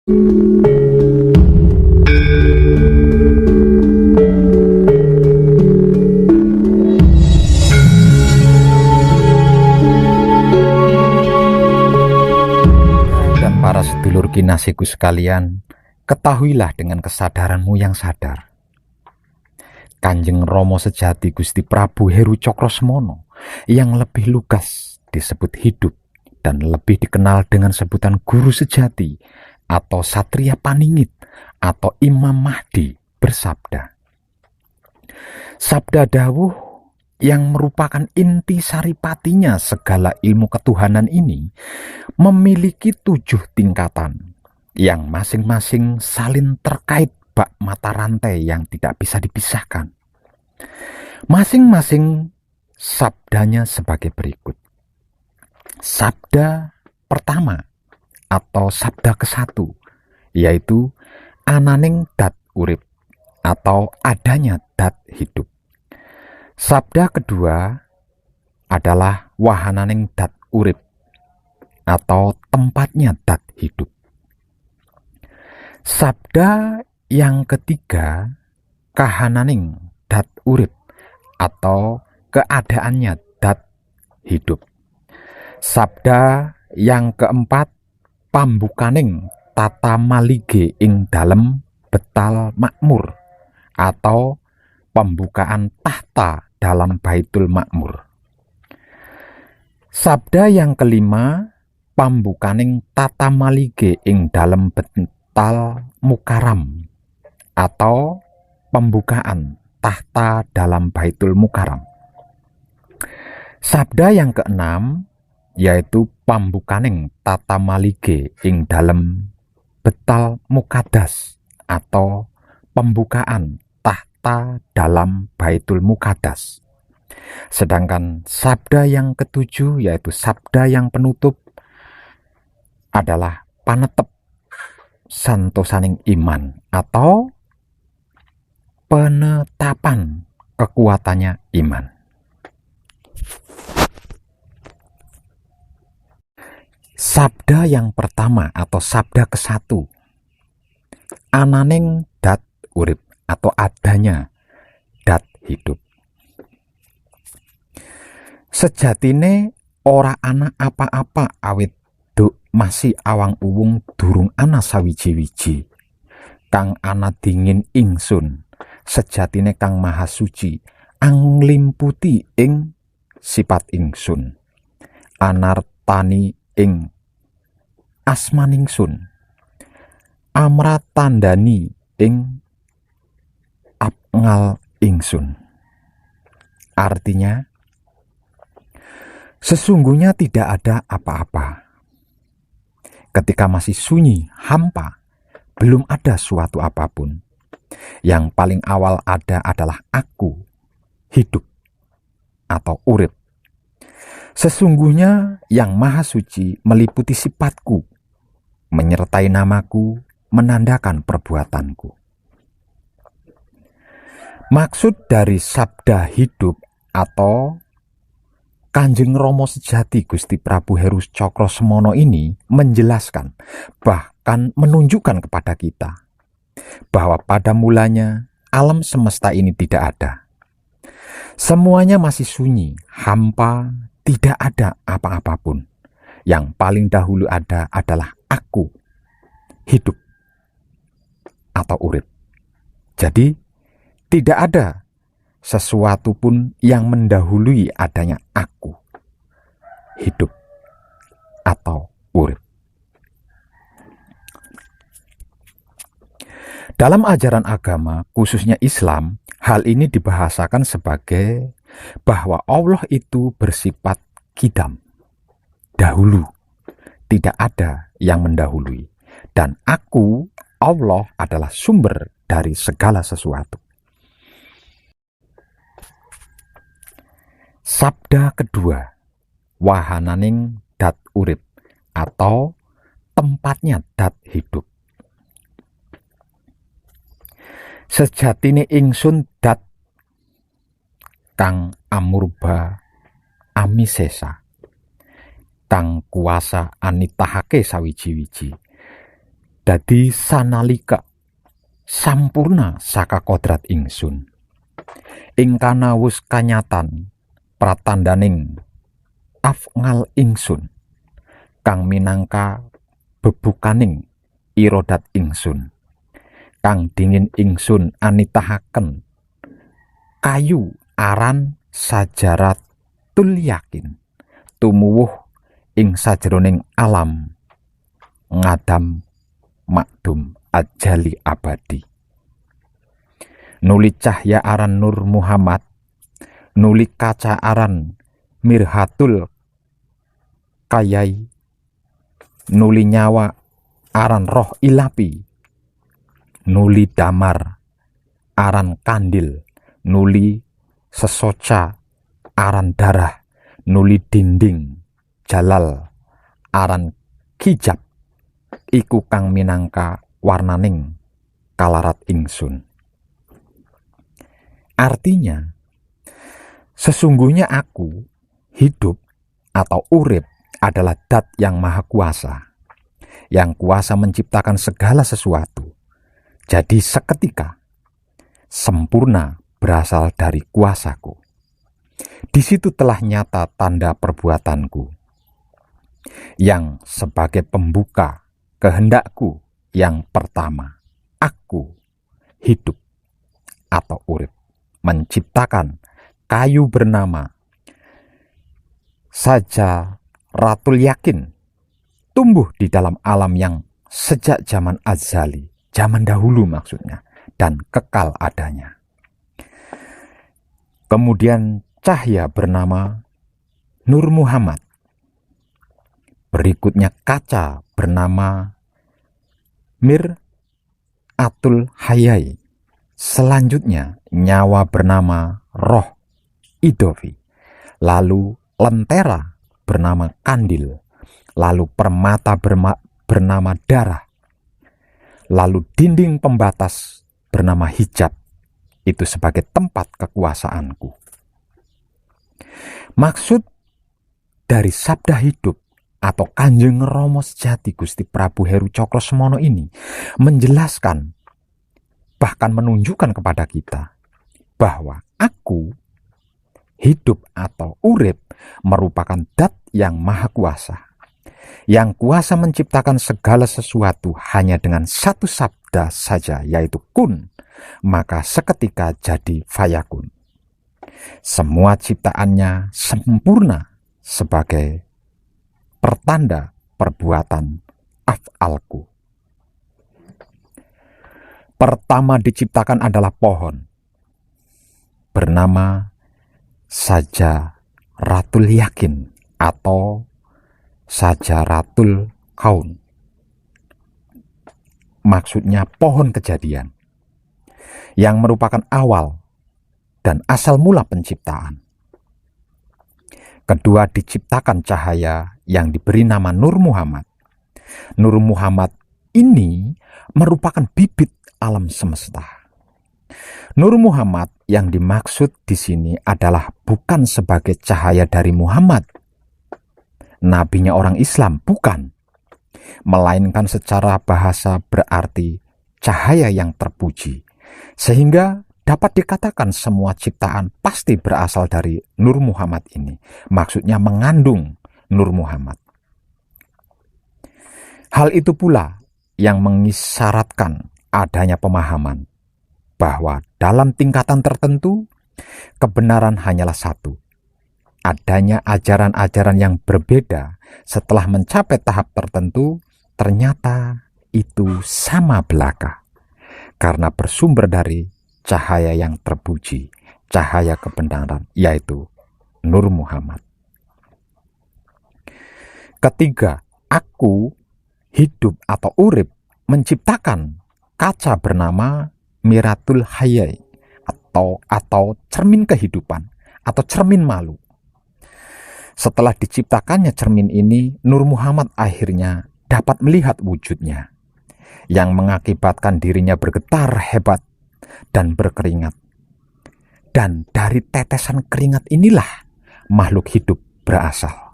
Dan para sedulur kinasihku sekalian, ketahuilah dengan kesadaranmu yang sadar, Kanjeng Rama sejati Gusti Prabu Heru Cokrosemono yang lebih lugas disebut hidup dan lebih dikenal dengan sebutan Guru Sejati atau Satria Paningit atau Imam Mahdi bersabda, sabda dawuh yang merupakan inti saripatinya segala ilmu ketuhanan ini memiliki 7 tingkatan yang masing-masing saling terkait bak mata rantai yang tidak bisa dipisahkan. Masing-masing sabdanya sebagai berikut. Sabda pertama atau sabda ke-1 yaitu ananing dat urip atau adanya dat hidup. Sabda kedua adalah wahananing dat urip atau tempatnya dat hidup. Sabda yang ketiga kahananing dat urip atau keadaannya dat hidup. Sabda yang keempat pambukaning tata malige ing dalem betal makmur atau pembukaan tahta dalam Baitul Makmur. Sabda yang kelima pambukaning tata malige ing dalem betal mukaram atau pembukaan tahta dalam Baitul Mukaram. Sabda yang keenam yaitu pambukaning tata malige ing dalem betal mukadas atau pembukaan tahta dalam Baitul Mukadas. Sedangkan sabda yang ketujuh yaitu sabda yang penutup adalah panetep santosaning iman atau penetapan kekuatannya iman. Sabda yang pertama atau sabda ke-1 ananing dat urip atau adanya dat hidup. Sejatine ora ana apa-apa awit duk masih awang uwung durung ana sawiji-wiji kang ana dingin ingsun sejatine kang maha suci anglimputi ing sifat ingsun anartani ing asmaningsun amratandani ing apngal ingsun. Artinya, sesungguhnya tidak ada apa-apa. Ketika masih sunyi, hampa, belum ada suatu apapun. Yang paling awal ada adalah aku, hidup, atau urip. Sesungguhnya yang maha suci meliputi sifatku, menyertai namaku, menandakan perbuatanku. Maksud dari sabda hidup atau Kanjeng Rama sejati Gusti Prabu Heru Cokrosemono ini menjelaskan, bahkan menunjukkan kepada kita bahwa pada mulanya alam semesta ini tidak ada. Semuanya masih sunyi, hampa, tidak ada apa-apapun. Yang paling dahulu ada adalah aku, hidup atau urip. Jadi tidak ada sesuatu pun yang mendahului adanya aku, hidup atau urip. Dalam ajaran agama, khususnya Islam, hal ini dibahasakan sebagai bahwa Allah itu bersifat qidam, dahulu, tidak ada yang mendahului. Dan aku, Allah adalah sumber dari segala sesuatu. Sabda kedua, wahananing dat urip atau tempatnya dat hidup. Sejatine ingsun dat kang amurba amisesa, kang kuasa anitahake sawiji-wiji, Dadi sanalika sampurna saka kodrat ingsun, ing kana wus kanyatan pratandaning afngal ingsun, kang minangka bebukaning irodat ingsun, kang dingin ingsun anitahaken kayu aran sajaratul yakin tumuwuh ing sajroning alam ngadam makdum ajali abadi. Nuli cahya aran Nur Muhammad, nuli kaca aran Mirhatul Kayai, nuli nyawa aran roh ilapi, nuli damar aran kandil, nuli sesoca aran darah, nuli dinding jalal aran kijab, iku kang minangka warnaning kalarat ingsun. Artinya, sesungguhnya aku hidup atau urip adalah Dat yang maha kuasa, yang kuasa menciptakan segala sesuatu. Jadi seketika sempurna berasal dari kuasaku. Di situ telah nyata tanda perbuatanku, yang sebagai pembuka kehendakku yang pertama, aku hidup atau urip, menciptakan kayu bernama saja Ratul Yakin, tumbuh di dalam alam yang sejak zaman azali, zaman dahulu maksudnya, dan kekal adanya. Kemudian cahya bernama Nur Muhammad. Berikutnya kaca bernama Mir'atul Hayai. Selanjutnya nyawa bernama Roh Idofi. Lalu lentera bernama Kandil. Lalu permata bernama Darah. Lalu dinding pembatas bernama Hijab. Itu sebagai tempat kekuasaanku. Maksud dari sabda hidup atau Kanjeng Rama Sejati Gusti Prabu Heru Cokrosemono ini menjelaskan, bahkan menunjukkan kepada kita bahwa aku hidup atau urip merupakan Dat yang maha kuasa, yang kuasa menciptakan segala sesuatu hanya dengan satu sabda saja, yaitu kun, maka seketika jadi fayakun. Semua ciptaannya sempurna sebagai pertanda perbuatan af'alku. Pertama diciptakan adalah pohon bernama Sajaratul Yakin atau Sajaratul Kaun. Maksudnya pohon kejadian, yang merupakan awal dan asal mula penciptaan. Kedua diciptakan cahaya yang diberi nama Nur Muhammad. Nur Muhammad ini merupakan bibit alam semesta. Nur Muhammad yang dimaksud di sini adalah bukan sebagai cahaya dari Muhammad, nabinya orang Islam, bukan. Melainkan secara bahasa berarti cahaya yang terpuji. Sehingga dapat dikatakan semua ciptaan pasti berasal dari Nur Muhammad ini. Maksudnya mengandung Nur Muhammad. Hal itu pula yang mengisyaratkan adanya pemahaman bahwa dalam tingkatan tertentu kebenaran hanyalah satu. Adanya ajaran-ajaran yang berbeda setelah mencapai tahap tertentu ternyata itu sama belaka, karena bersumber dari cahaya yang terpuji, cahaya kebenaran, yaitu Nur Muhammad. Ketiga, aku hidup atau urip menciptakan kaca bernama Miratul Hayai atau cermin kehidupan atau cermin malu. Setelah diciptakannya cermin ini, Nur Muhammad akhirnya dapat melihat wujudnya, yang mengakibatkan dirinya bergetar hebat dan berkeringat. Dan dari tetesan keringat inilah makhluk hidup berasal.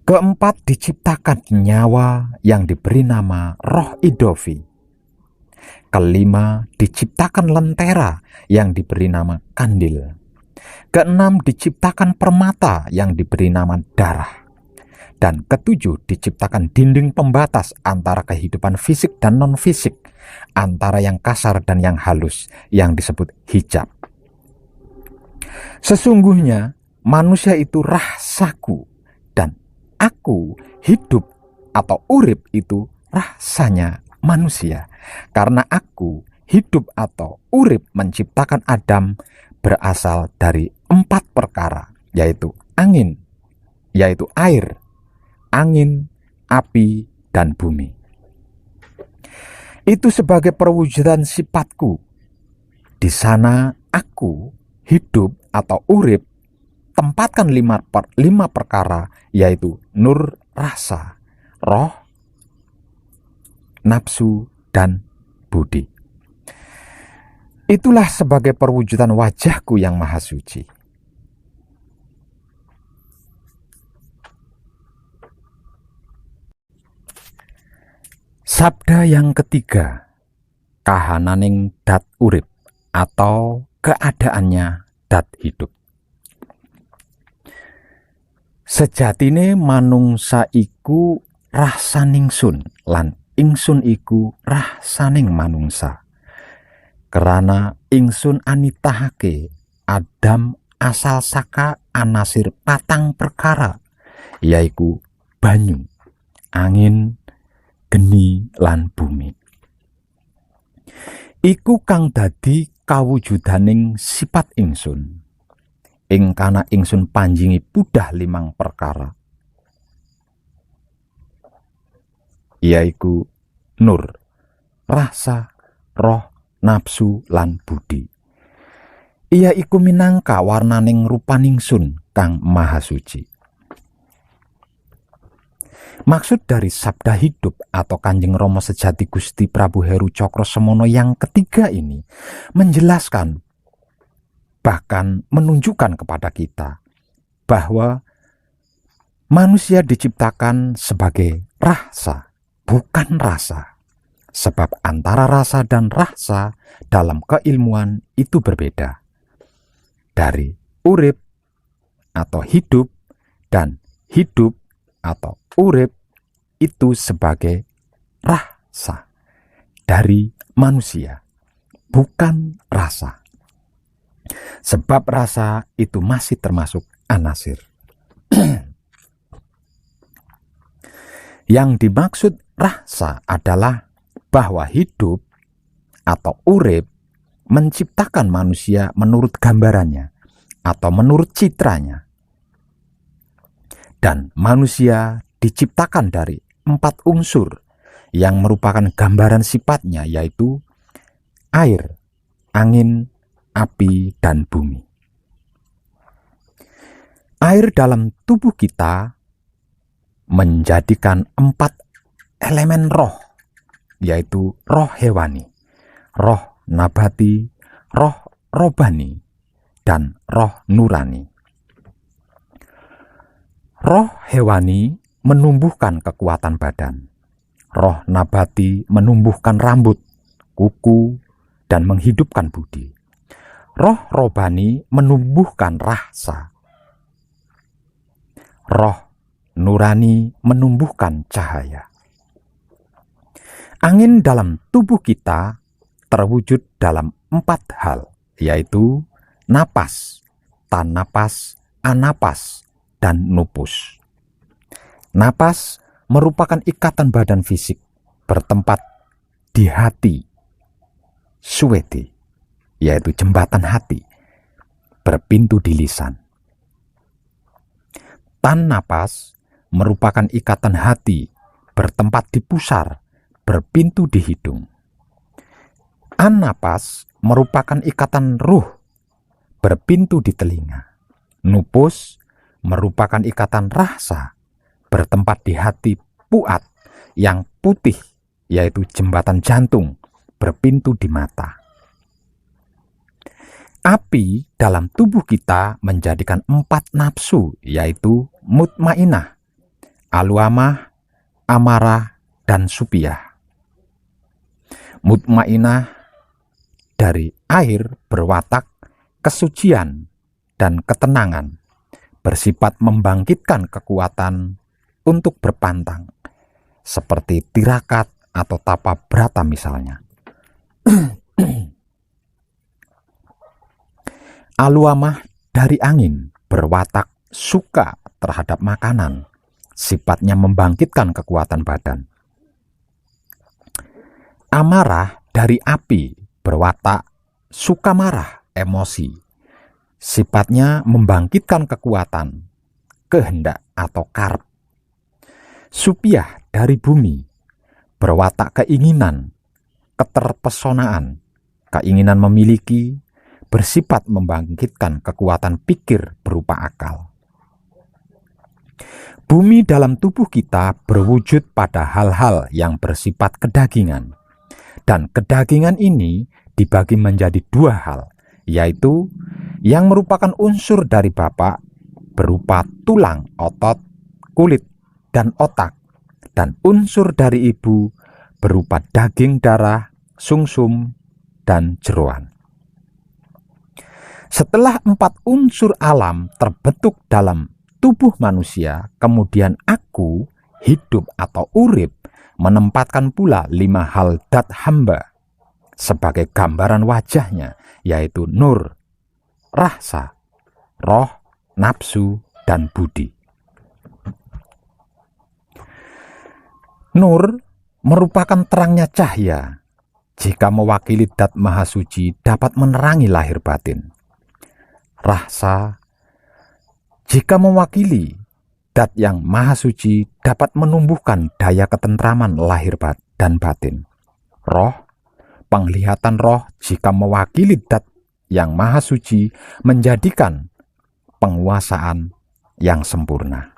Keempat, diciptakan nyawa yang diberi nama roh idofi. Kelima, diciptakan lentera yang diberi nama kandil. Keenam, diciptakan permata yang diberi nama darah. Dan ketujuh, diciptakan dinding pembatas antara kehidupan fisik dan non-fisik, antara yang kasar dan yang halus, yang disebut hijab. Sesungguhnya manusia itu rasaku, dan aku hidup atau urip itu rasanya manusia. Karena aku hidup atau urip menciptakan Adam berasal dari 4 perkara, yaitu angin, yaitu air, angin, api, dan bumi. Itu sebagai perwujudan sifatku. Di sana aku hidup atau urip, tempatkan 5 perkara, yaitu nur, rasa, roh, nafsu, dan budi. Itulah sebagai perwujudan wajahku yang maha suci. Sabda yang ketiga, kahananing dat urip atau keadaannya dat hidup. Sejatine manungsa iku rasaning sun, lan ingsun iku rasaning manungsa. Kerana ingsun anitahake Adam asal saka anasir 4 perkara, yaiku banyu, angin, geni, lan bumi. Iku kang dadi kawujudaning sifat ingsun. Ing kana ingsun panjingi pudah 5 perkara, yaiku nur, rasa, roh, nafsu, lan budi. Ia iku minangka warnaning rupaningsun kang maha suci. Maksud dari sabda hidup atau Kanjeng Rama Sejati Gusti Prabu Heru Cokrosemono yang ketiga ini menjelaskan, bahkan menunjukkan kepada kita bahwa manusia diciptakan sebagai rasa, bukan rasa. Sebab antara rasa dan rasa dalam keilmuan itu berbeda. Dari urip atau hidup dan hidup atau urip itu sebagai rasa dari manusia, bukan rasa. Sebab rasa itu masih termasuk anasir. Yang dimaksud rasa adalah bahwa hidup atau urip menciptakan manusia menurut gambarannya atau menurut citranya. Dan manusia diciptakan dari 4 unsur yang merupakan gambaran sifatnya, yaitu air, angin, api, dan bumi. Air dalam tubuh kita menjadikan 4 elemen roh, yaitu roh hewani, roh nabati, roh robani, dan roh nurani. Roh hewani menumbuhkan kekuatan badan. Roh nabati menumbuhkan rambut, kuku, dan menghidupkan budi. Roh robani menumbuhkan rasa. Roh nurani menumbuhkan cahaya. Angin dalam tubuh kita terwujud dalam 4 hal, yaitu napas, tanapas, anapas, dan nupus. Napas merupakan ikatan badan fisik bertempat di hati, suweti, yaitu jembatan hati, berpintu di lisan. Tan napas merupakan ikatan hati bertempat di pusar, berpintu di hidung. An napas merupakan ikatan ruh, berpintu di telinga. Nupus merupakan ikatan rasa, bertempat di hati puat yang putih, yaitu jembatan jantung, berpintu di mata. Api dalam tubuh kita menjadikan 4 nafsu, yaitu mutmainah, aluamah, amarah, dan supiyah. Mutmainah dari air berwatak kesucian dan ketenangan, bersifat membangkitkan kekuatan untuk berpantang, seperti tirakat atau tapa brata misalnya. Aluamah dari angin berwatak suka terhadap makanan, sifatnya membangkitkan kekuatan badan. Amarah dari api berwatak suka marah, emosi, sifatnya membangkitkan kekuatan, kehendak atau karep. Supiyah dari bumi berwatak keinginan, keterpesonaan, keinginan memiliki, bersifat membangkitkan kekuatan pikir berupa akal. Bumi dalam tubuh kita berwujud pada hal-hal yang bersifat kedagingan. Dan kedagingan ini dibagi menjadi dua hal, yaitu yang merupakan unsur dari Bapa berupa tulang, otot, kulit, dan otak, dan unsur dari Ibu berupa daging, darah, sungsum, dan jeroan. Setelah 4 unsur alam terbentuk dalam tubuh manusia, kemudian aku, hidup atau urip, menempatkan pula 5 hal dat hamba sebagai gambaran wajahnya, yaitu nur, rahsa, roh, nafsu, dan budi. Nur merupakan terangnya cahaya. Jika mewakili dat maha suci, dapat menerangi lahir batin. Rahsa, jika mewakili dat yang maha suci, dapat menumbuhkan daya ketentraman lahir dan batin. Roh, penglihatan roh, jika mewakili dat yang maha suci, menjadikan penguasaan yang sempurna.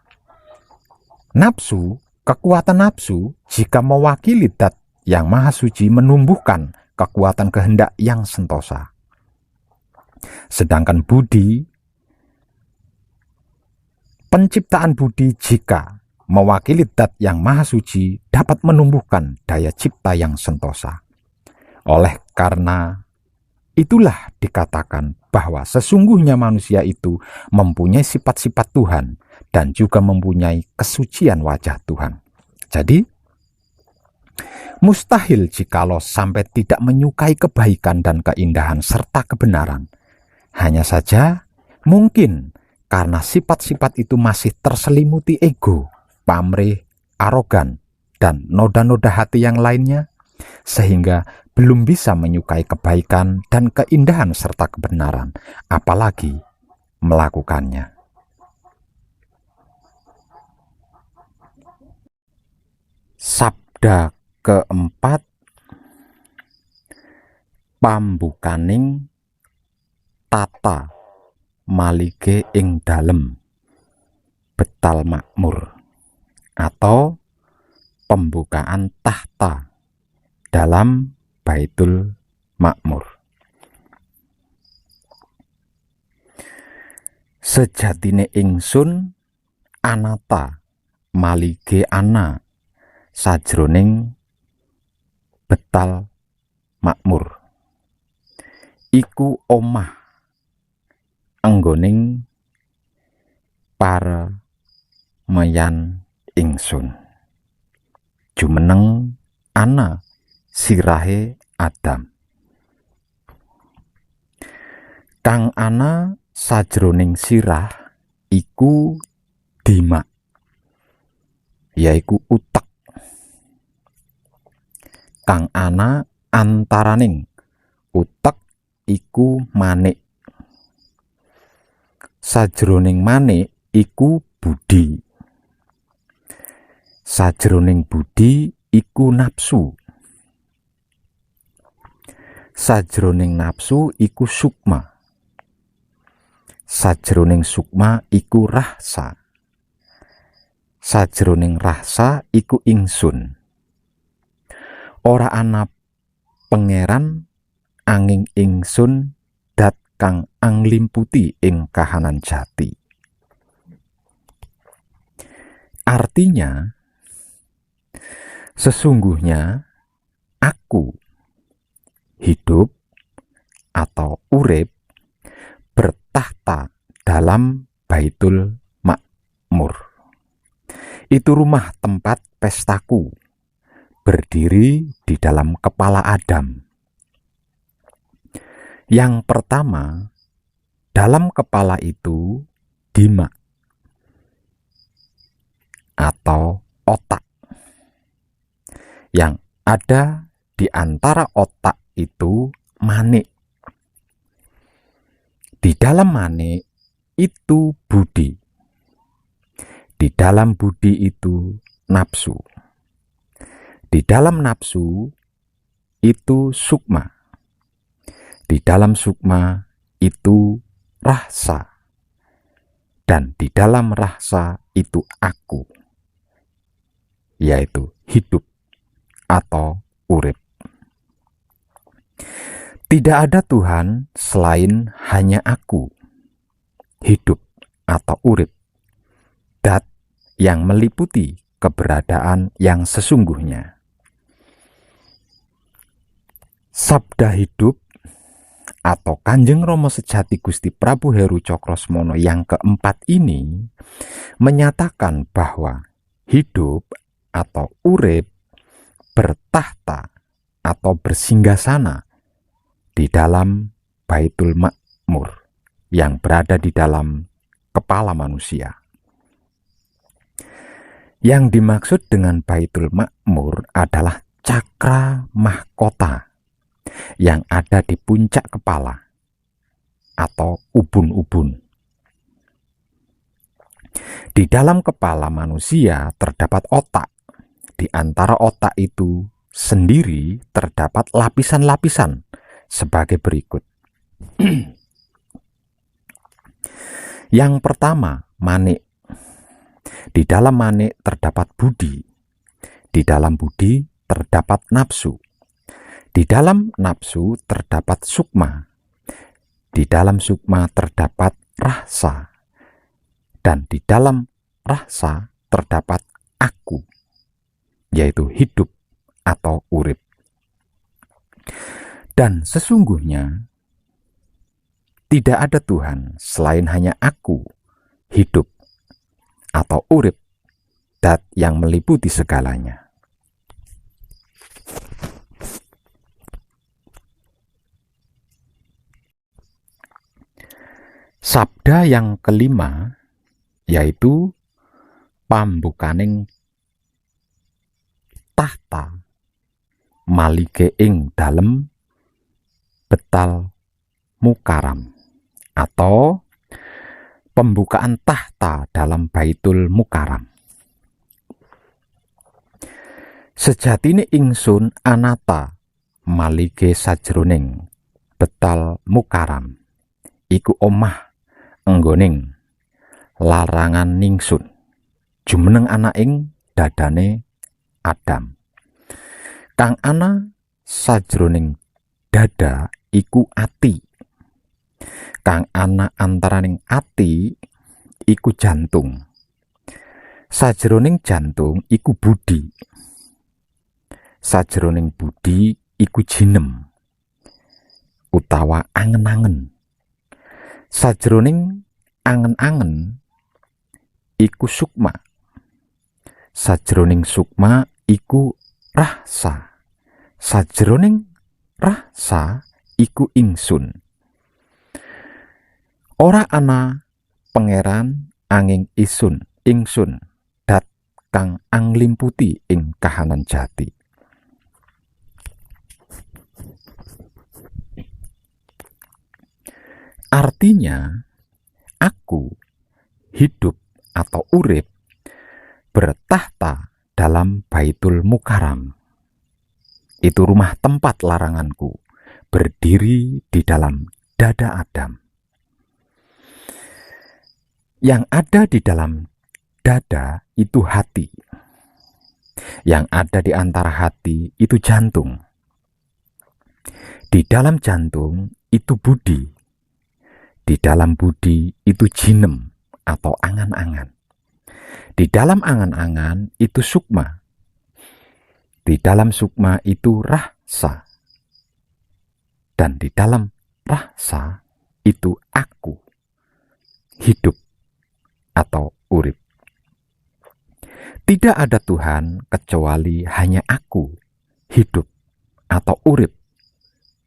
Nafsu, kekuatan nafsu, jika mewakili dat yang maha suci, menumbuhkan kekuatan kehendak yang sentosa. Sedangkan budi, penciptaan budi, jika mewakili dat yang maha suci, dapat menumbuhkan daya cipta yang sentosa. Oleh karena itulah dikatakan bahwa sesungguhnya manusia itu mempunyai sifat-sifat Tuhan dan juga mempunyai kesucian wajah Tuhan. Jadi, mustahil jikalau sampai tidak menyukai kebaikan dan keindahan serta kebenaran. Hanya saja mungkin karena sifat-sifat itu masih terselimuti ego, pamrih, arogan, dan noda-noda hati yang lainnya, sehingga belum bisa menyukai kebaikan dan keindahan serta kebenaran, apalagi melakukannya. Sabda keempat, pambukaning tata malige ing dalem betal makmur, atau pembukaan tahta dalam Baitul Makmur. Sejatine ingsun anata malige ana sajroning betal makmur, iku omah anggoning para meyan ingsun, jumeneng ana sirahe Adam, kang ana sajroning sirah iku dimak, yaiku utek, kang ana antaraning utek iku manik, sajroning manik iku budi, sajroning budi iku nafsu, sajroning nafsu iku sukma, sajroning sukma iku rahsa, sajroning rahsa iku ingsun. Ora ana pangeran anging ingsun dat kang anglimputi ing kahanan jati. Artinya, sesungguhnya aku hidup atau urip bertahta dalam Baitul Makmur. Itu rumah tempat pestaku, berdiri di dalam kepala Adam. Yang pertama, dalam kepala itu dima atau otak. Yang ada di antara otak itu manik. Di dalam manik itu budi. Di dalam budi itu nafsu. Di dalam nafsu itu sukma. Di dalam sukma itu rasa. Dan di dalam rasa itu aku, yaitu hidup atau urip. Tidak ada Tuhan selain hanya aku, hidup atau urip, dat yang meliputi keberadaan yang sesungguhnya. Sabda hidup atau Kanjeng Rama Sejati Gusti Prabu Heru Cokrosemono yang keempat ini menyatakan bahwa hidup atau urip bertahta atau bersinggasana di dalam Baitul Makmur yang berada di dalam kepala manusia. Yang dimaksud dengan Baitul Makmur adalah cakra mahkota yang ada di puncak kepala atau ubun-ubun. Di dalam kepala manusia terdapat otak. Di antara otak itu sendiri terdapat lapisan-lapisan sebagai berikut. Yang pertama, manik. Di dalam manik terdapat budi. Di dalam budi terdapat nafsu. Di dalam nafsu terdapat sukma. Di dalam sukma terdapat rasa. Dan di dalam rasa terdapat aku, yaitu hidup atau urip. Dan sesungguhnya tidak ada Tuhan selain hanya aku, hidup atau urip, dat yang meliputi segalanya. Sabda yang kelima yaitu pambukaning tahta malike ing dalem betal mukaram, atau pembukaan tahta dalam Baitul Mukaram. Sejatine ingsun anata malike sajroning betal mukaram iku omah enggoning larangan ningsun jumeneng ana ing dadane Adam. Kang ana sajroning dada iku ati. Kang ana antaraning ati iku jantung. Sajroning jantung iku budi. Sajroning budi iku jinem utawa angen-angen. Sajroning angen-angen iku sukma. Sajroning sukma iku rasa. Sajroning rasa iku ingsun. Ora ana pangeran anging ingsun dat kang anglimputi ing kahanan jati. Artinya, aku hidup atau urip bertahta dalam Baitul Mukaram. Itu rumah tempat laranganku, berdiri di dalam dada Adam. Yang ada di dalam dada itu hati. Yang ada di antara hati itu jantung. Di dalam jantung itu budi. Di dalam budi itu jinem atau angan-angan. Di dalam angan-angan itu sukma. Di dalam sukma itu rasa. Dan di dalam rasa itu aku, hidup atau urip. Tidak ada Tuhan kecuali hanya aku, hidup atau urip,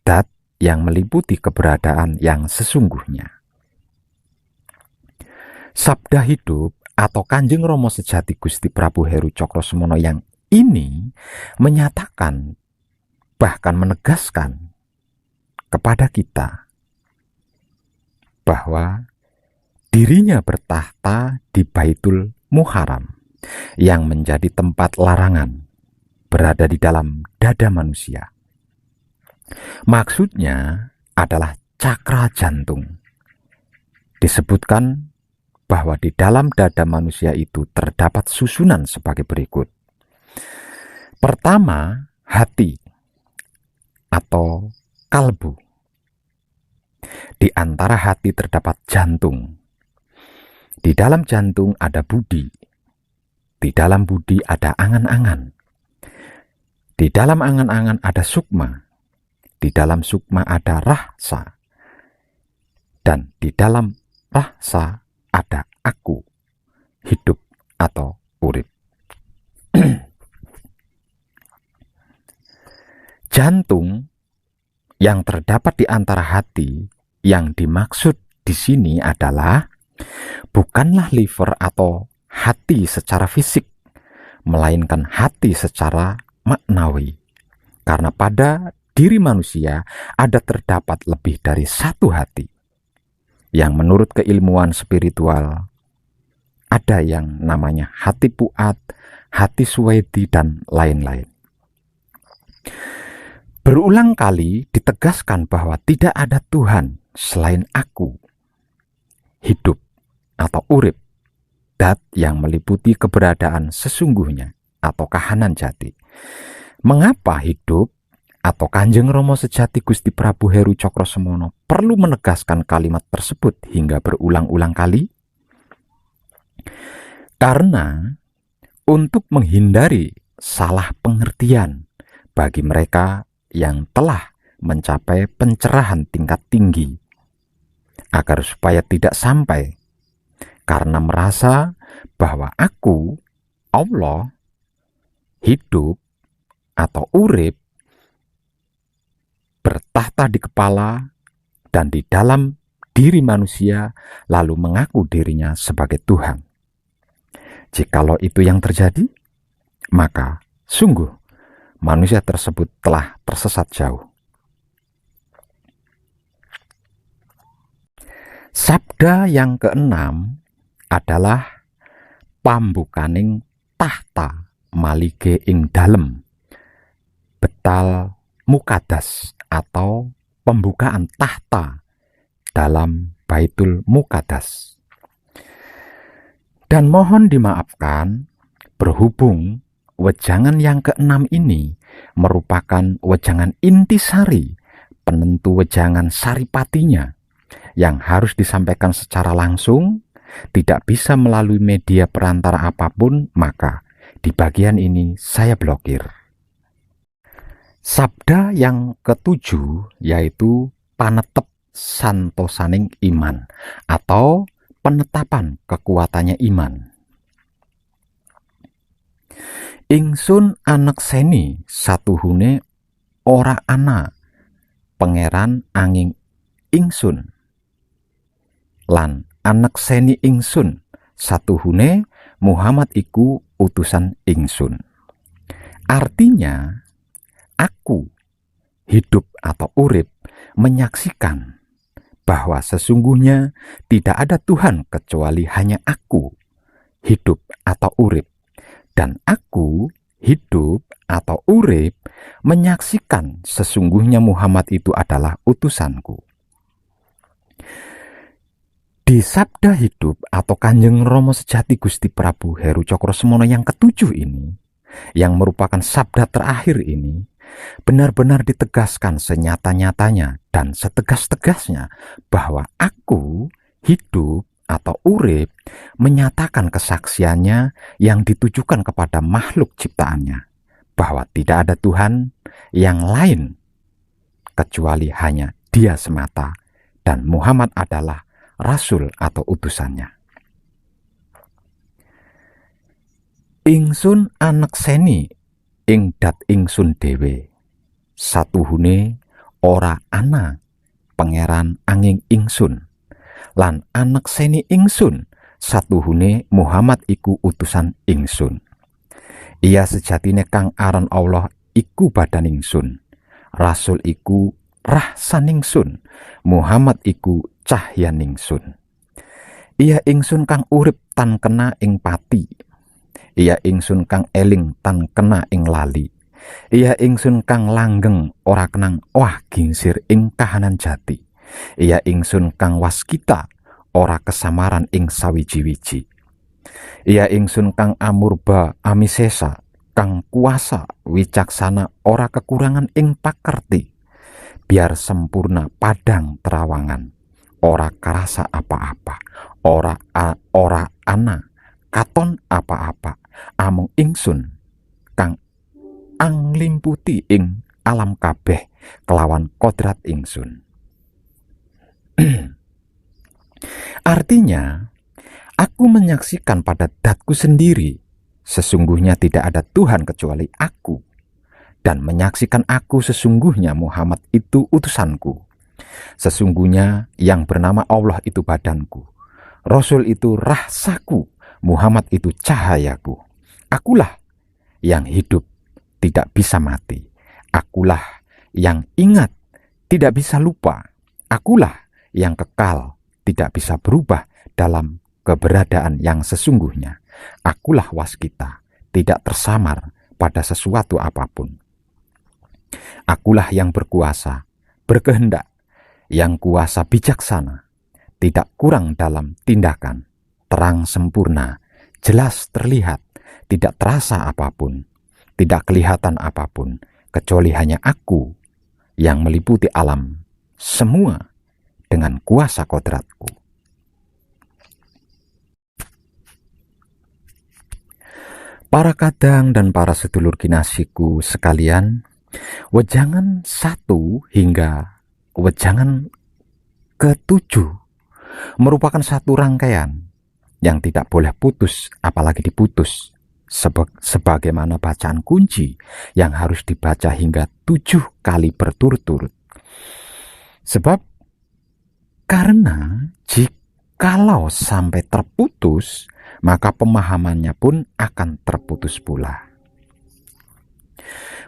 dat yang meliputi keberadaan yang sesungguhnya. Sabda hidup atau Kanjeng Rama Sejati Gusti Prabu Heru Cokrosemono yang ini menyatakan, bahkan menegaskan kepada kita bahwa dirinya bertahta di Baitul Muharram yang menjadi tempat larangan berada di dalam dada manusia. Maksudnya adalah cakra jantung. Disebutkan bahwa di dalam dada manusia itu terdapat susunan sebagai berikut. Pertama, hati atau kalbu. Di antara hati terdapat jantung. Di dalam jantung ada budi. Di dalam budi ada angan-angan. Di dalam angan-angan ada sukma. Di dalam sukma ada rasa. Dan di dalam rasa ada aku, hidup atau urip. Jantung yang terdapat di antara hati yang dimaksud di sini adalah bukanlah liver atau hati secara fisik, melainkan hati secara maknawi. Karena pada diri manusia ada terdapat lebih dari satu hati. Yang menurut keilmuan spiritual ada yang namanya hati puat, hati suwedi, dan lain-lain. Berulang kali ditegaskan bahwa tidak ada Tuhan selain aku, hidup atau urip, dat yang meliputi keberadaan sesungguhnya atau kahanan jati. Mengapa hidup atau Kanjeng Rama Sejati Gusti Prabu Heru Cokrosemono perlu menegaskan kalimat tersebut hingga berulang-ulang kali? Karena untuk menghindari salah pengertian bagi mereka yang telah mencapai pencerahan tingkat tinggi, agar supaya tidak sampai karena merasa bahwa aku, Allah, hidup atau urip, bertahta di kepala dan di dalam diri manusia, lalu mengaku dirinya sebagai Tuhan. Jikalau itu yang terjadi, maka sungguh manusia tersebut telah tersesat jauh. Sabda yang keenam adalah pambukaning tahta malige ing dalem betal mukadas atau pembukaan tahta dalam Baitul Muqaddas. Dan mohon dimaafkan, berhubung wejangan yang keenam ini merupakan wejangan intisari penentu wejangan saripatinya yang harus disampaikan secara langsung, tidak bisa melalui media perantara apapun, maka di bagian ini saya blokir. Sabda yang ketujuh yaitu panetep santosaning iman atau penetapan kekuatannya iman. Ingsun anak seni satuhune ora ana pangeran angin ingsun. Lan anak seni ingsun satuhune Muhammad iku utusan ingsun. Artinya aku, hidup atau urip, menyaksikan bahwa sesungguhnya tidak ada Tuhan kecuali hanya aku, hidup atau urip. Dan aku, hidup atau urip, menyaksikan sesungguhnya Muhammad itu adalah utusanku. Di sabda hidup atau Kanjeng Rama Sejati Gusti Prabu Heru Cokrosemono yang ketujuh ini, yang merupakan sabda terakhir ini, benar-benar ditegaskan senyata-nyatanya dan setegas-tegasnya bahwa aku, hidup atau urip menyatakan kesaksiannya yang ditujukan kepada makhluk ciptaannya, bahwa tidak ada Tuhan yang lain kecuali hanya Dia semata, dan Muhammad adalah rasul atau utusannya. Ingsun anak seni ing dat ingsun dewe, satuhune ora ana pangeran angin ingsun, lan anak seni ingsun satuhune Muhammad iku utusan ingsun. Ia sejatine kang aran Allah iku badan ingsun, rasul iku rahsan ingsun, Muhammad iku cahyan ingsun. Ia ingsun kang urip tan kena ing pati, ia ingsun kang eling tan kena ing lali, ia ingsun kang langgeng ora kenang wah gingsir ing kahanan jati, ia ingsun kang waskita ora kesamaran ing sawiji-wiji, ia ingsun kang amurba amisesa, kang kuasa wicaksana ora kekurangan ing pakerti, biar sempurna padang terawangan, ora karasa apa-apa, ora ana katon apa-apa, amung ingsun kang anglimputi ing alam kabeh kelawan kodrat ingsun. Artinya, aku menyaksikan pada datku sendiri, sesungguhnya tidak ada Tuhan kecuali aku, dan menyaksikan aku sesungguhnya Muhammad itu utusanku. Sesungguhnya yang bernama Allah itu badanku, Rasul itu rahsaku, Muhammad itu cahayaku. Akulah yang hidup, tidak bisa mati. Akulah yang ingat, tidak bisa lupa. Akulah yang kekal, tidak bisa berubah dalam keberadaan yang sesungguhnya. Akulah waskita, tidak tersamar pada sesuatu apapun. Akulah yang berkuasa, berkehendak, yang kuasa bijaksana, tidak kurang dalam tindakan, terang sempurna, jelas terlihat, tidak terasa apapun, tidak kelihatan apapun, kecuali hanya aku yang meliputi alam semua dengan kuasa kodratku. Para kadang dan para sedulur kinasiku sekalian, wejangan 1 hingga wejangan ke-7 merupakan satu rangkaian yang tidak boleh putus, apalagi diputus, sebagaimana bacaan kunci yang harus dibaca hingga 7 kali berturut-turut. Sebab karena jikalau sampai terputus, maka pemahamannya pun akan terputus pula.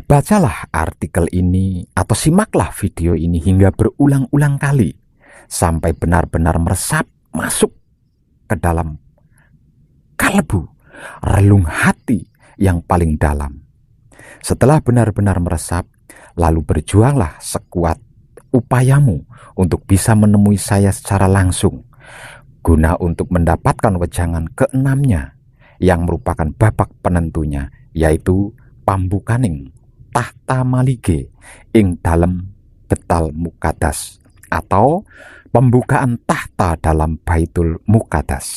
Bacalah artikel ini atau simaklah video ini hingga berulang-ulang kali sampai benar-benar meresap masuk ke dalam kalbu, relung hati yang paling dalam. Setelah benar-benar meresap, lalu berjuanglah sekuat upayamu untuk bisa menemui saya secara langsung, guna untuk mendapatkan wejangan ke-6-nya yang merupakan babak penentunya, yaitu pambukaning tahta malige ing dalem betal mukadas, atau pembukaan tahta dalam Baitul Muqaddas,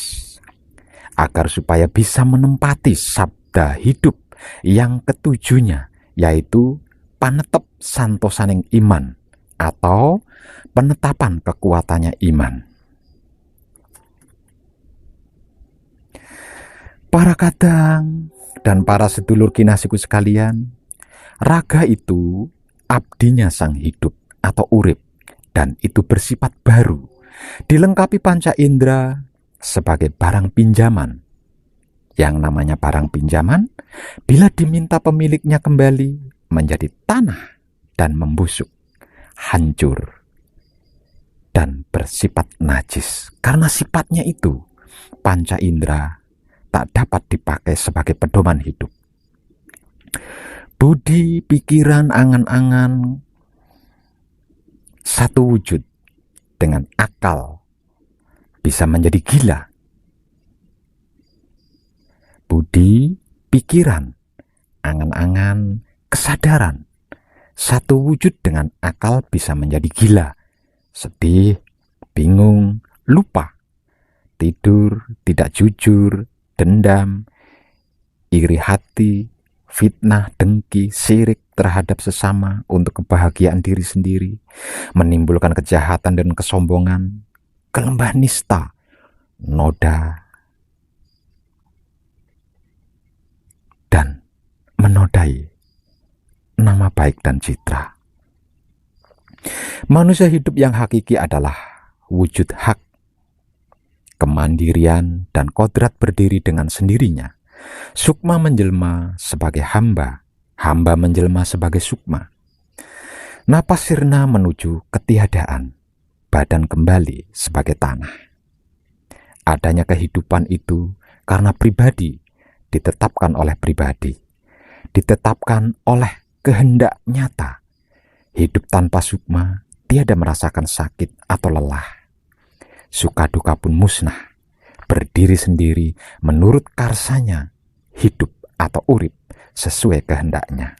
agar supaya bisa menempati sabda hidup yang ketujuhnya, yaitu panetep santosaning iman, atau penetapan kekuatannya iman. Para kadang dan para sedulur kinasiku sekalian, raga itu abdinya sang hidup atau urip, dan itu bersifat baru, dilengkapi panca indera sebagai barang pinjaman. Yang namanya barang pinjaman, bila diminta pemiliknya kembali, menjadi tanah dan membusuk, hancur, dan bersifat najis. Karena sifatnya itu, panca indera tak dapat dipakai sebagai pedoman hidup. Budi, pikiran, angan-angan, satu wujud dengan akal bisa menjadi gila. Budi, pikiran, angan-angan, kesadaran, satu wujud dengan akal bisa menjadi gila, sedih, bingung, lupa, tidur, tidak jujur, dendam, iri hati, fitnah, dengki, sirik terhadap sesama untuk kebahagiaan diri sendiri, menimbulkan kejahatan dan kesombongan, kelembah nista, noda, dan menodai nama baik dan citra. Manusia hidup yang hakiki adalah wujud hak, kemandirian, dan kodrat berdiri dengan sendirinya. Sukma menjelma sebagai hamba, hamba menjelma sebagai sukma. Napas sirna menuju ketiadaan, badan kembali sebagai tanah. Adanya kehidupan itu karena pribadi ditetapkan oleh pribadi, ditetapkan oleh kehendak nyata. Hidup tanpa sukma tiada merasakan sakit atau lelah. Suka duka pun musnah, berdiri sendiri menurut karsanya, hidup atau urip sesuai kehendaknya.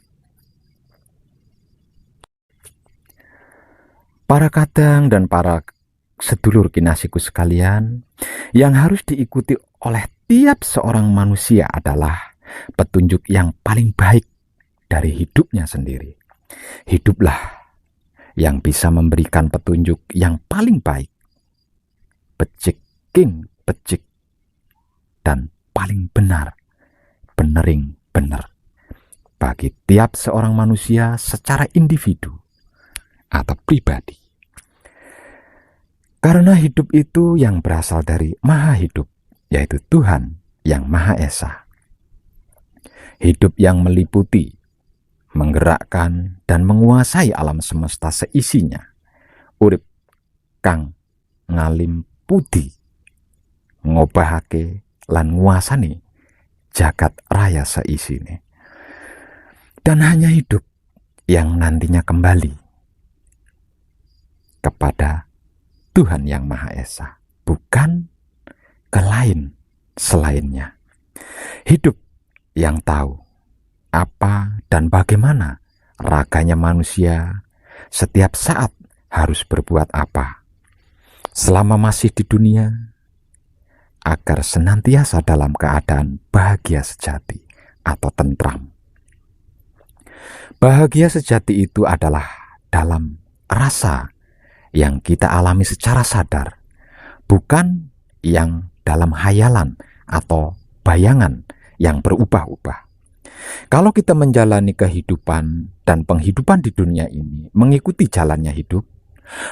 Para kadang dan para sedulur kinasiku sekalian, yang harus diikuti oleh tiap seorang manusia adalah petunjuk yang paling baik dari hidupnya sendiri. Hiduplah yang bisa memberikan petunjuk yang paling baik, becik king becik, dan paling benar, benering benar, bagi tiap seorang manusia secara individu atau pribadi. Karena hidup itu yang berasal dari Maha Hidup, yaitu Tuhan yang Maha Esa. Hidup yang meliputi, menggerakkan, dan menguasai alam semesta seisinya. Urip kang ngalim pudi, ngobahake lan nguasani jagat raya seisine. Dan hanya hidup yang nantinya kembali kepada Tuhan yang Maha Esa, bukan ke lain selainnya. Hidup yang tahu apa dan bagaimana raganya manusia setiap saat harus berbuat apa selama masih di dunia, agar senantiasa dalam keadaan bahagia sejati atau tentram. Bahagia sejati itu adalah dalam rasa yang kita alami secara sadar, bukan yang dalam hayalan atau bayangan yang berubah-ubah. Kalau kita menjalani kehidupan dan penghidupan di dunia ini mengikuti jalannya hidup,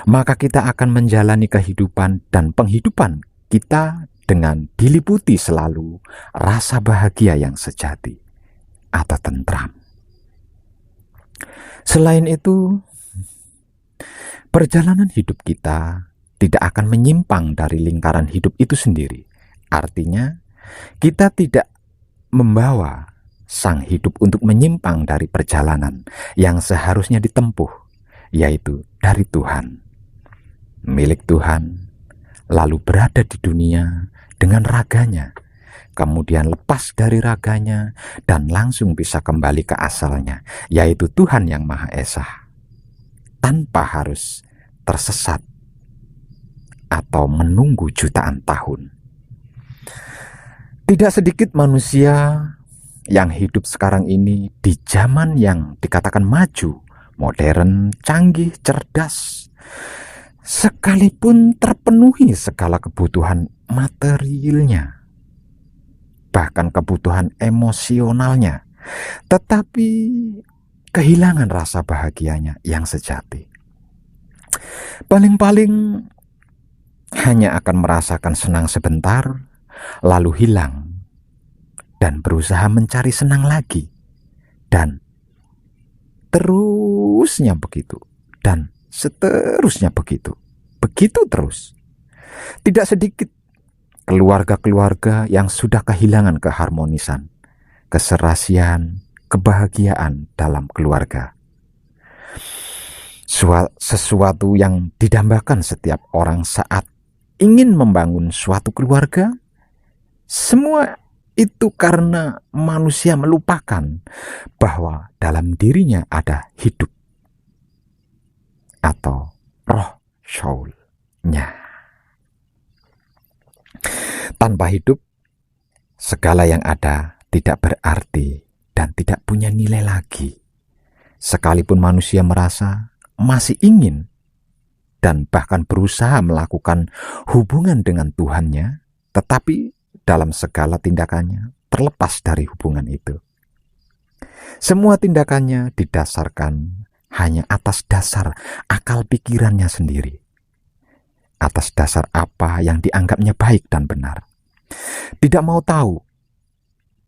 maka kita akan menjalani kehidupan dan penghidupan kita dengan diliputi selalu rasa bahagia yang sejati atau tentram. Selain itu, perjalanan hidup kita tidak akan menyimpang dari lingkaran hidup itu sendiri. Artinya, kita tidak membawa sang hidup untuk menyimpang dari perjalanan yang seharusnya ditempuh, yaitu dari Tuhan, milik Tuhan, lalu berada di dunia dengan raganya, kemudian lepas dari raganya dan langsung bisa kembali ke asalnya, yaitu Tuhan yang Maha Esa, tanpa harus tersesat atau menunggu jutaan tahun. Tidak sedikit manusia yang hidup sekarang ini di zaman yang dikatakan maju, modern, canggih, cerdas, sekalipun terpenuhi segala kebutuhan materialnya, bahkan kebutuhan emosionalnya, tetapi kehilangan rasa bahagianya yang sejati. Paling-paling hanya akan merasakan senang sebentar, lalu hilang, dan berusaha mencari senang lagi, dan terusnya begitu, dan seterusnya begitu, begitu terus. Tidak sedikit keluarga-keluarga yang sudah kehilangan keharmonisan, keserasian, kebahagiaan dalam keluarga. Sesuatu yang didambakan setiap orang saat ingin membangun suatu keluarga, semua itu karena manusia melupakan bahwa dalam dirinya ada hidup atau roh Shaulnya. Tanpa hidup, segala yang ada tidak berarti dan tidak punya nilai lagi. Sekalipun manusia merasa masih ingin dan bahkan berusaha melakukan hubungan dengan Tuhannya, tetapi dalam segala tindakannya terlepas dari hubungan itu. Semua tindakannya didasarkan hanya atas dasar akal pikirannya sendiri, atas dasar apa yang dianggapnya baik dan benar. Tidak mau tahu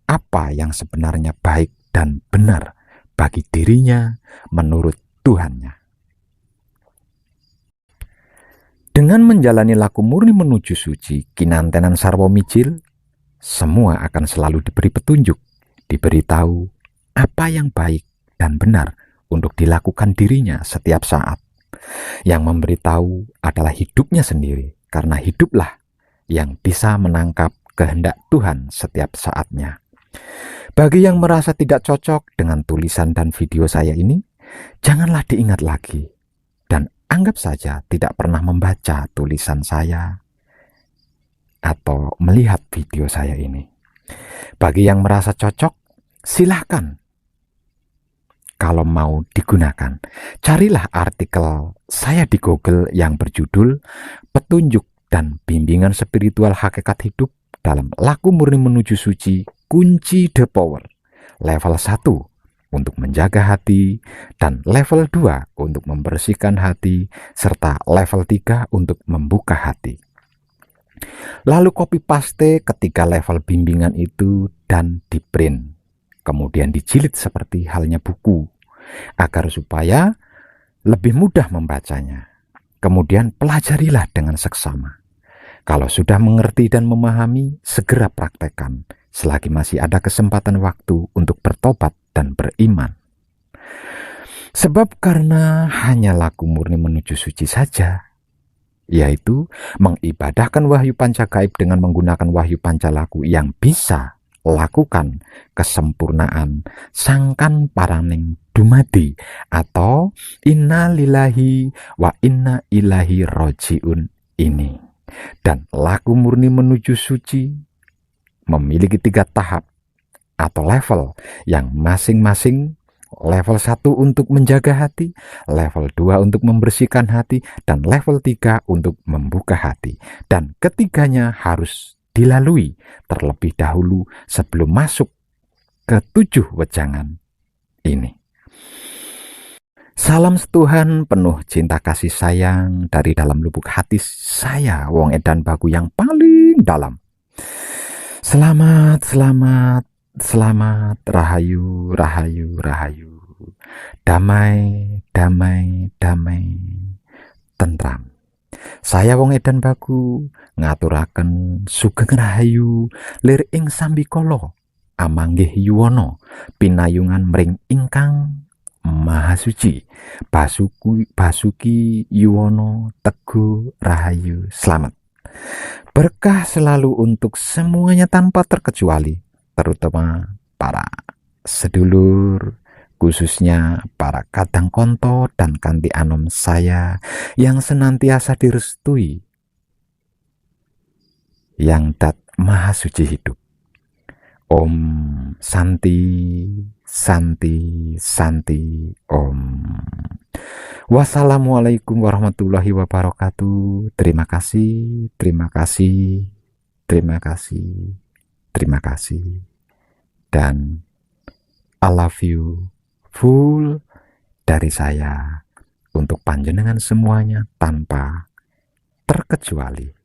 apa yang sebenarnya baik dan benar bagi dirinya menurut Tuhannya. Dengan menjalani laku murni menuju suci, kinantenan sarwa mijil, semua akan selalu diberi petunjuk, diberitahu apa yang baik dan benar untuk dilakukan dirinya setiap saat. Yang memberitahu adalah hidupnya sendiri, karena hiduplah yang bisa menangkap kehendak Tuhan setiap saatnya. Bagi yang merasa tidak cocok dengan tulisan dan video saya ini, janganlah diingat lagi dan anggap saja tidak pernah membaca tulisan saya atau melihat video saya ini. Bagi yang merasa cocok, silahkan. Kalau mau digunakan, carilah artikel saya di Google yang berjudul Petunjuk dan Bimbingan Spiritual Hakikat Hidup dalam Laku Murni Menuju Suci, Kunci The Power. Level 1 untuk menjaga hati, dan level 2 untuk membersihkan hati, serta level 3 untuk membuka hati. Lalu copy paste ketiga level bimbingan itu dan di print, kemudian dijilid seperti halnya buku, agar supaya lebih mudah membacanya. Kemudian pelajarilah dengan seksama. Kalau sudah mengerti dan memahami, segera praktekkan selagi masih ada kesempatan waktu untuk bertobat dan beriman. Sebab karena hanya laku murni menuju suci saja, yaitu mengibadahkan wahyu pancagaib dengan menggunakan wahyu pancalaku yang bisa lakukan kesempurnaan sangkan paraning dumadi atau inna lillahi wa inna ilahi rojiun ini. Dan laku murni menuju suci memiliki 3 tahap atau level yang masing-masing level 1 untuk menjaga hati, level 2 untuk membersihkan hati, dan level 3 untuk membuka hati. Dan ketiganya harus dilalui terlebih dahulu sebelum masuk ke 7 wejangan ini. Salam setuhan penuh cinta kasih sayang dari dalam lubuk hati saya, Wong Edan Bagu yang paling dalam. Selamat, selamat, selamat, rahayu, rahayu, rahayu. Damai, damai, damai, tentram. Saya Wong Edan Bagu ngaturaken sugeng rahayu lir ing sambikala amanggih yuwana pinayungan mring ingkang Maha Suci Basuki Yuwono Teguh Rahayu. Selamat. Berkah selalu untuk semuanya tanpa terkecuali, terutama para sedulur, khususnya para kadang konto dan kanti anom saya yang senantiasa direstui yang dat Maha Suci hidup. Om Santi, Santi, Santi, Om. Wassalamualaikum warahmatullahi wabarakatuh. Terima kasih, terima kasih, terima kasih, terima kasih. Dan I love you full dari saya untuk panjenengan semuanya tanpa terkecuali.